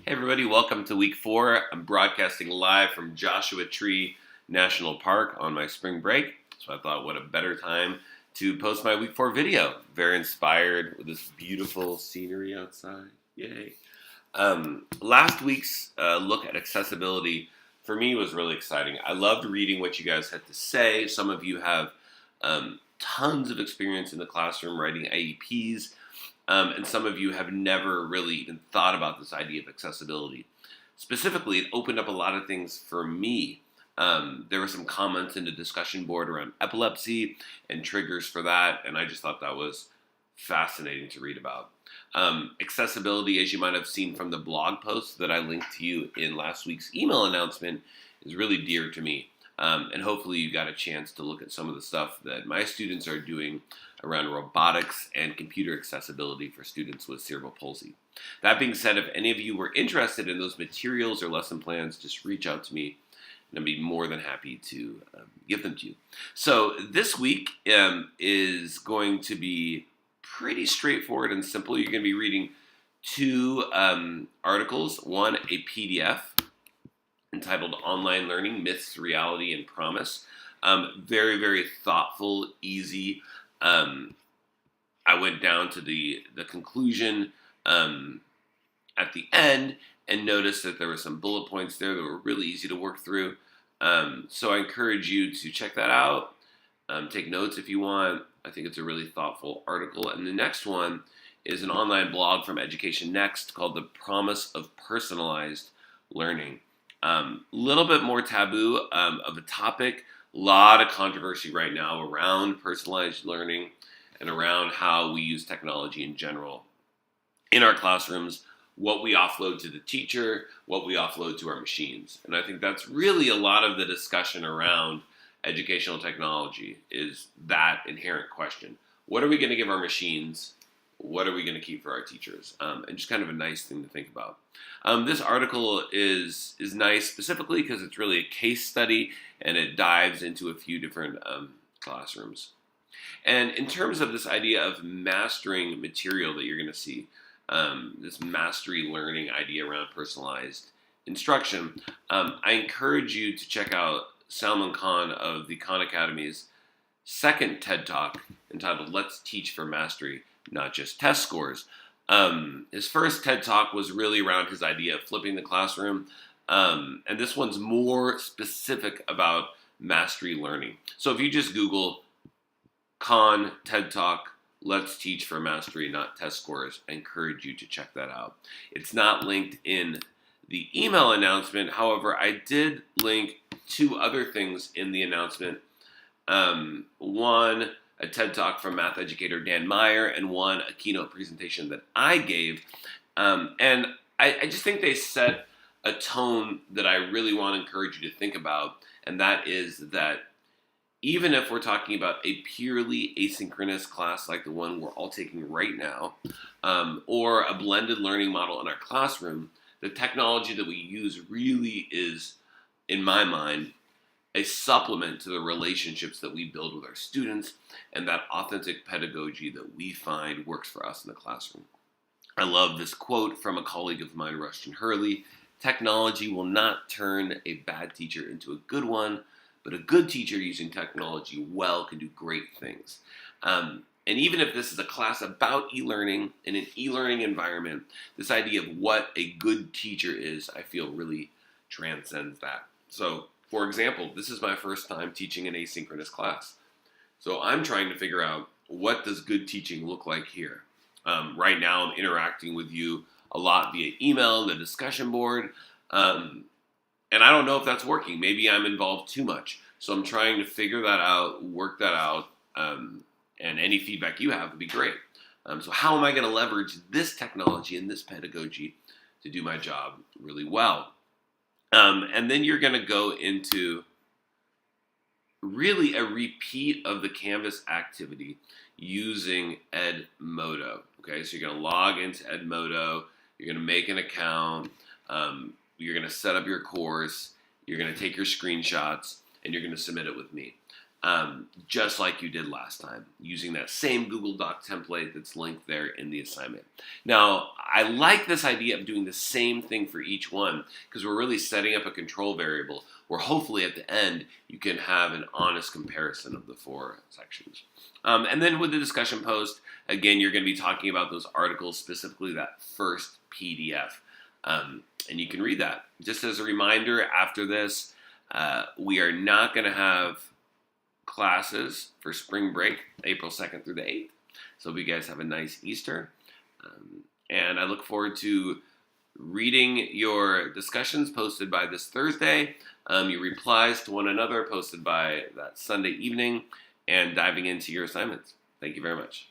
Hey everybody, welcome to week 4. I'm broadcasting live from Joshua Tree National Park on my spring break. So I thought what a better time to post my week 4 video. Very inspired with this beautiful scenery outside. Yay. Last week's look at accessibility for me was really exciting. I loved reading what you guys had to say. Some of you have tons of experience in the classroom writing IEPs. And some of you have never really even thought about this idea of accessibility. Specifically, it opened up a lot of things for me. There were some comments in the discussion board around epilepsy and triggers for that, and I just thought that was fascinating to read about. Accessibility, as you might have seen from the blog post that I linked to you in last week's email announcement, is really dear to me. And hopefully you got a chance to look at some of the stuff that my students are doing around robotics and computer accessibility for students with cerebral palsy. That being said, if any of you were interested in those materials or lesson plans, just reach out to me and I'd be more than happy to give them to you. So this week is going to be pretty straightforward and simple. You're going to be reading two articles, one a PDF entitled Online Learning, Myths, Reality, and Promise. Very, very thoughtful, easy. I went down to the conclusion at the end and noticed that there were some bullet points there that were really easy to work through. So I encourage you to check that out. Take notes if you want. I think it's a really thoughtful article. And the next one is an online blog from Education Next called The Promise of Personalized Learning. Little bit more taboo of a topic. A lot of controversy right now around personalized learning and around how we use technology in general in our classrooms, what we offload to the teacher, what we offload to our machines. And I think that's really a lot of the discussion around educational technology is that inherent question. What are we going to give our machines? What are we going to keep for our teachers? And just kind of a nice thing to think about. This article is nice specifically because it's really a case study and it dives into a few different classrooms. And in terms of this idea of mastering material that you're going to see, this mastery learning idea around personalized instruction, I encourage you to check out Salman Khan of the Khan Academy's second TED Talk entitled Let's Teach for Mastery, Not Just Test Scores. His first TED Talk was really around his idea of flipping the classroom, and this one's more specific about mastery learning. So if you just Google Khan TED Talk, Let's Teach for Mastery, Not Test Scores, I encourage you to check that out. It's not linked in the email announcement. However, I did link two other things in the announcement. One, a TED Talk from math educator Dan Meyer, and one, a keynote presentation that I gave. And I just think they set a tone that I really want to encourage you to think about, and that is that even if we're talking about a purely asynchronous class like the one we're all taking right now, or a blended learning model in our classroom, the technology that we use really is, in my mind, a supplement to the relationships that we build with our students and that authentic pedagogy that we find works for us in the classroom. I love this quote from a colleague of mine, Rushton Hurley: technology will not turn a bad teacher into a good one, but a good teacher using technology well can do great things. And even if this is a class about e-learning in an e-learning environment, this idea of what a good teacher is, I feel really transcends that. So, for example, this is my first time teaching an asynchronous class. So I'm trying to figure out, what does good teaching look like here? Right now I'm interacting with you a lot via email and the discussion board. And I don't know if that's working. Maybe I'm involved too much. So I'm trying to figure that out, work that out, and any feedback you have would be great. So how am I going to leverage this technology and this pedagogy to do my job really well? And then you're going to go into really a repeat of the Canvas activity using Edmodo. Okay, so you're going to log into Edmodo, you're going to make an account, you're going to set up your course, you're going to take your screenshots, and you're going to submit it with me. just like you did last time, using that same Google Doc template that's linked there in the assignment. Now, I like this idea of doing the same thing for each one because we're really setting up a control variable where hopefully at the end you can have an honest comparison of the 4 sections. And then with the discussion post, again, you're going to be talking about those articles, specifically that first PDF. And you can read that. Just as a reminder, after this, we are not going to have classes for spring break, April 2nd through the 8th. So hope you guys have a nice Easter. And I look forward to reading your discussions posted by this Thursday, your replies to one another posted by that Sunday evening, and diving into your assignments. Thank you very much.